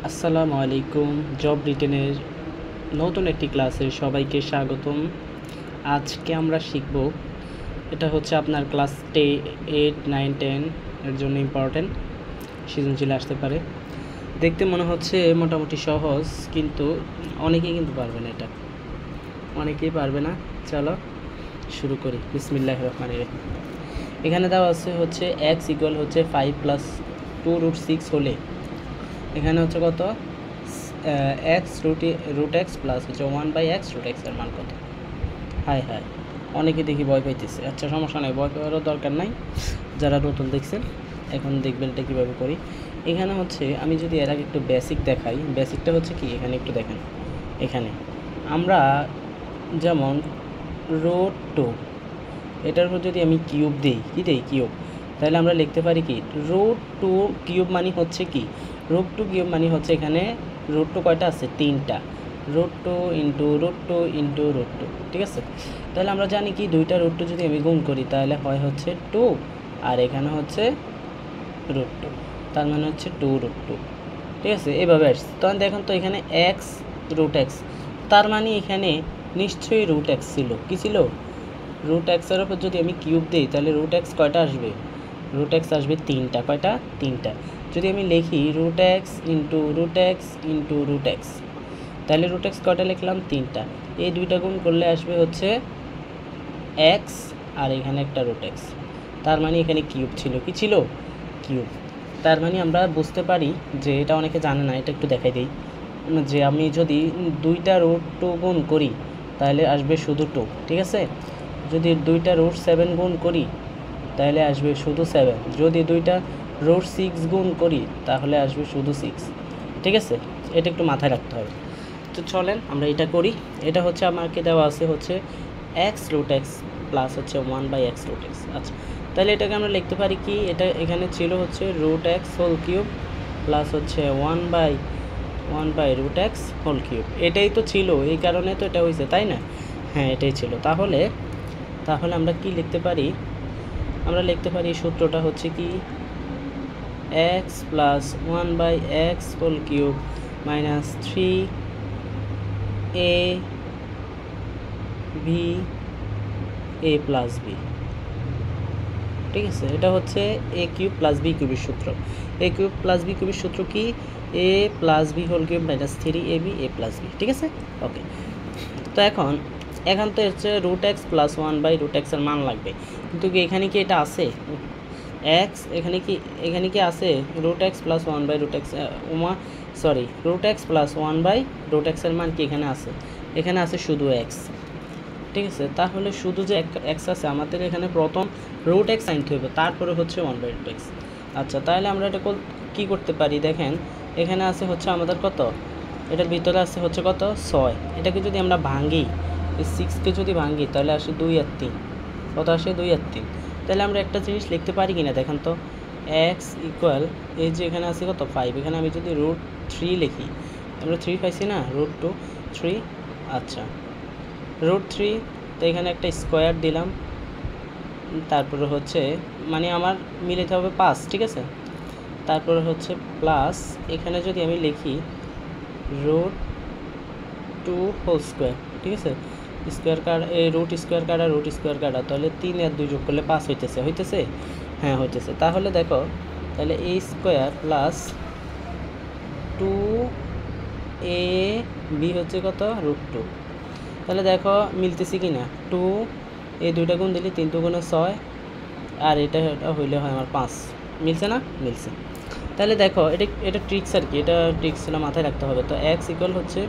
আসসালামু আলাইকুম। জব রিটেনের নতুন একটি ক্লাসে সবাইকে স্বাগতম। আজকে আমরা শিখব, এটা হচ্ছে আপনার ক্লাস 8, 9, 10 এর জন্য ইম্পর্টেন্ট, সৃজনশীল আসতে পারে। দেখতে মনে হচ্ছে মোটামুটি সহজ, কিন্তু অনেকেই কিন্তু পারবে না, এটা অনেকেই পারবে না। চলো শুরু করি। বিসমিল্লাহির রহমানির রহিম। এখানে দেওয়া আছে হচ্ছে x ইকুয়াল হচ্ছে 5 + 2√6 হলে এখানে হচ্ছে কত, x রুট এক্স প্লাস হচ্ছে 1/x রুট এক্স এর মান কত। হায় হায়, অনেকে দেখি ভয় পাইতেছে। আচ্ছা, সমস্যা নাই, ভয় পাওয়ারও দরকার নাই। যারা নতুন দেখছেন এখন দেখবেন এটা কীভাবে করি। এখানে হচ্ছে আমি যদি এর আগে একটু বেসিক দেখাই, বেসিকটা হচ্ছে কি, এখানে একটু দেখেন। এখানে আমরা যেমন √2 এটার উপর যদি আমি কিউব দিই, কি দিই, কিউব, তাহলে আমরা লিখতে পারি কি, √2 কিউব মানে হচ্ছে কি, √2 কিউব মানে হচ্ছে এখানে √2 কয়টা আছে, 3টা। √2 ইন্টু √2 ইন্টু √2, ঠিক আছে। তাহলে আমরা জানি কি, দুইটা √2 যদি আমি গুণ করি তাহলে হয় হচ্ছে 2, আর এখানে হচ্ছে √2, তার মানে হচ্ছে 2√2, ঠিক আছে। এভাবে আসছে। তখন দেখুন তো এখানে x √x, তার মানে এখানে নিশ্চয়ই √x ছিল। কি ছিল? √x এর উপর যদি আমি কিউব দিই তাহলে √x কয়টা আসবে, √x আসবে 3টা। কয়টা? 3টা। যদি আমি লিখি √x into √x into √x, তাহলে √x কয়টা লিখলাম, 3টা। এই দুইটা গুণ করলে আসবে হচ্ছে x, আর এখানে একটা √x, তার মানে এখানে কিউব ছিল। কি ছিল? কিউব। তার মানে আমরা বুঝতে পারি যে, এটা অনেকে জানে না, এটা একটু দেখাই দিই, যে আমি যদি দুইটা √2 গুণ করি তাহলে আসবে শুধু 2, ঠিক আছে। যদি দুইটা √7 গুণ করি তাহলে আসবে শুধু 7। যদি দুইটা √6 গুণ করি তাহলে আসবে শুধু 6, ঠিক আছে। এটা একটু মাথায় রাখতে হবে। তো চলেন আমরা এটা করি। এটা হচ্ছে আমাকে দেওয়া আছে হচ্ছে x √x প্লাস হচ্ছে 1/x √x। আচ্ছা, তাহলে এটাকে আমরা লিখতে পারি কি, এটা এখানে ছিল হচ্ছে √x হোল কিউব প্লাস হচ্ছে 1/√x হোল কিউব। এটাই তো ছিল, এই কারণে তো এটা হয়েছে, তাই না? হ্যাঁ, এটাই ছিল। তাহলে আমরা কি লিখতে পারি, আমরা লিখতে পারি সূত্রটা হচ্ছে কি, x plus 1/x whole cube minus 3ab a plus B, ঠিক আছে। এটা হচ্ছে a কিউব প্লাস বি কিউবের সূত্র। a কিউব প্লাস বি কিউবের সূত্র কি, a plus B whole cube minus 3ab a plus B, ঠিক আছে। ওকে, তো এখন তো হচ্ছে √x প্লাস 1/√x এর মান লাগবে, কিন্তু এখানে কি এটা আছে x, এখানে কি আছে √x plus 1/√x, √x plus 1/√x এর মান কি এখানে আছে? এখানে আছে শুধু x, ঠিক আছে। তাহলে শুধু যে x আছে, আমাদের এখানে প্রথম √x আনতে হবে, তারপরে হচ্ছে 1/√x। আচ্ছা, তাহলে আমরা এটা কি করতে পারি, দেখেন এখানে আছে হচ্ছে আমাদের কত, এটার ভিতরে আছে হচ্ছে কত, 6। এটাকে যদি আমরা ভাঙি, এই 6কে যদি ভাঙি তাহলে আসে 2 আর 3, কত আসে, 2 আর 3। তাহলে আমরা একটা জিনিস লিখতে পারি কিনা দেখেন তো, x ইকুয়াল, এই যে এখানে আছে কত, 5, এখানে আমি যদি √3 লিখি, আমরা 3 পাইছি না, √2 3, আচ্ছা √3, তো এখানে একটা স্কোয়ার দিলাম, তারপরে হচ্ছে মানে আমার মিলাতে হবে 5, ঠিক আছে। তারপরে হচ্ছে প্লাস, এখানে যদি আমি লিখি √2 হোল স্কোয়ার, ঠিক আছে। স্কোয়ার কাটা, এই √স্কোয়ার কাটা, √স্কোয়ার কাটা, তাহলে 3 আর 2 যোগ করলে 5 হইতেছে। হ্যাঁ, হইতেছে। তাহলে দেখো, তাহলে a স্কোয়ার প্লাস 2ab হচ্ছে কত, √2। তাহলে দেখো মিলতেছে কি না, 2, এই দুইটা গুণ দিলে 3 × 6, আর এটা হইলে হয় আমার 5। মিলছে না? মিলছে। তাহলে দেখো এটা ট্রিক্স আর কি, এটা ট্রিক্সটা মাথায় রাখতে হবে। তো x ইকুয়াল হচ্ছে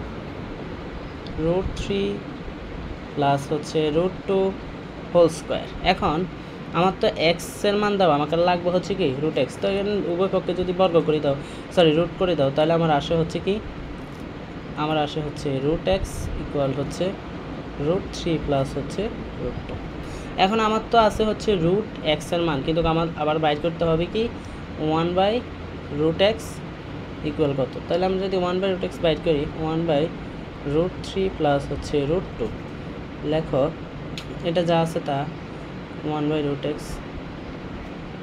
√3 প্লাস হচ্ছে √2 হোল স্কোয়ার। এখন আমার তো x এর মান দাও, আমাকে লাগবে হচ্ছে কি √x। তো এখানে উভয় পক্ষে যদি বর্গ করে দাও, রুট করে দাও, তাহলে আমার আসে হচ্ছে কি, আমার আসে হচ্ছে √x ইকুয়াল হচ্ছে √3 প্লাস হচ্ছে √2। এখন আমার তো আছে হচ্ছে √x এর মান, কিন্তু আমার আবার বাইর করতে হবে কি 1/√x ইকুয়াল কত। তাহলে আমরা যদি 1/√x বাইর করি, 1/√3 প্লাস হচ্ছে √2, লেখো এটা যা আছে তা 1/√x,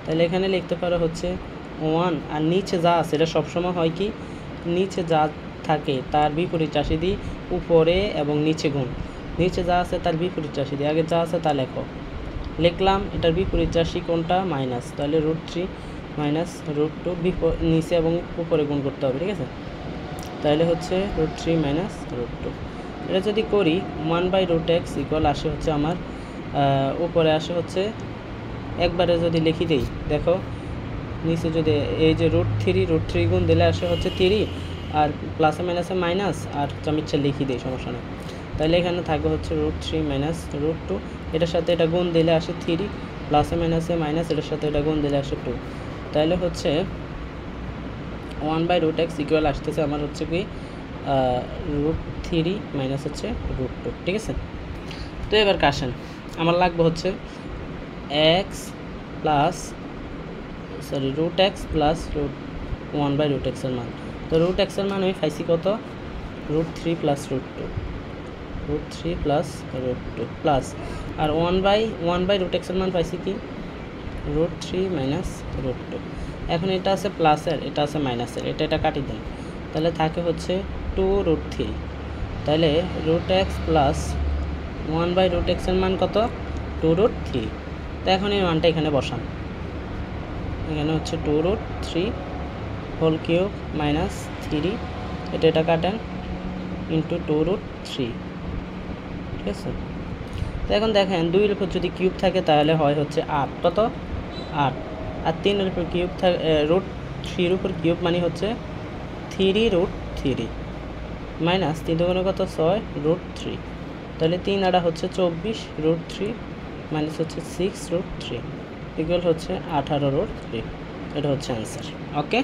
তাহলে এখানে লিখতে পারো হচ্ছে 1, আর নিচে যা আছে এটা সবসময় হয় কি নিচে যা থাকে তার বিপরীত রাশি দিই উপরে এবং নিচে গুণ। নিচে যা আছে তার বিপরীত রাশি দিই, আগে যা আছে তা লেখো। লিখলাম, এটার বিপরীত রাশি কোনটা? মাইনাস, তাহলে √3 মাইনাস √2 নিচে এবং উপরে গুণ করতে হবে, ঠিক আছে? তাহলে হচ্ছে √3 মাইনাস √2। এটা যদি করি 1/√x ইকুয়াল আসে হচ্ছে আমার উপরে আসে হচ্ছে, একবারে যদি লিখি দিই, দেখো নিচে যদি এই যে √3 গুণ দিলে আসে হচ্ছে 3, আর প্লাসে মাইনাসে মাইনাস, আর আমি ইচ্ছা লিখি দিই, সমস্যা নেই। তাহলে এখানে থাকবে হচ্ছে √3 মাইনাস √2, এটার সাথে এটা গুণ দিলে আসে 3, প্লাসে মাইনাসে মাইনাস, এটার সাথে এটা গুণ দিলে আসে 2। তাহলে হচ্ছে 1/√x ইকুয়াল আসতেছে আমার হচ্ছে কি √3 মাইনাস হচ্ছে √2, ঠিক আছে? তো এবার আসেন, আমার লাগবে হচ্ছে x plus √x plus 1/√x এর মান। তো √x এর মান আমি পাইছি কত? √3 প্লাস √2 প্লাস, আর 1/√x এর মান পাইছি কি? √3 মাইনাস √2। এখন এটা আছে প্লাসের, এটা আছে মাইনাসের, এটা কাটি দেন, তাহলে থাকে হচ্ছে 2√3। তাহলে √x প্লাস 1/√x এর মান কত? 2√3। তো এখন এই মানটা এখানে বসান, এখানে হচ্ছে 2√3 হোল কিউব মাইনাস 3, এটা কাটেন, ইন্টু 2√3, ঠিক আছে? তো এখন দেখেন 2-এর উপর যদি কিউব থাকে তাহলে হয় হচ্ছে 8, কত? 8। আর 3-এর উপর কিউব থাকে, √3-এর উপর কিউব মানে হচ্ছে 3√3 মাইনাস 3 দুগুণে কত? 6 √3। তাহলে 3 আড়া হচ্ছে 24 √3 মাইনাস হচ্ছে 6 √3 ইকুয়াল হচ্ছে 18 √3। এটা হচ্ছে অ্যান্সার। ওকে।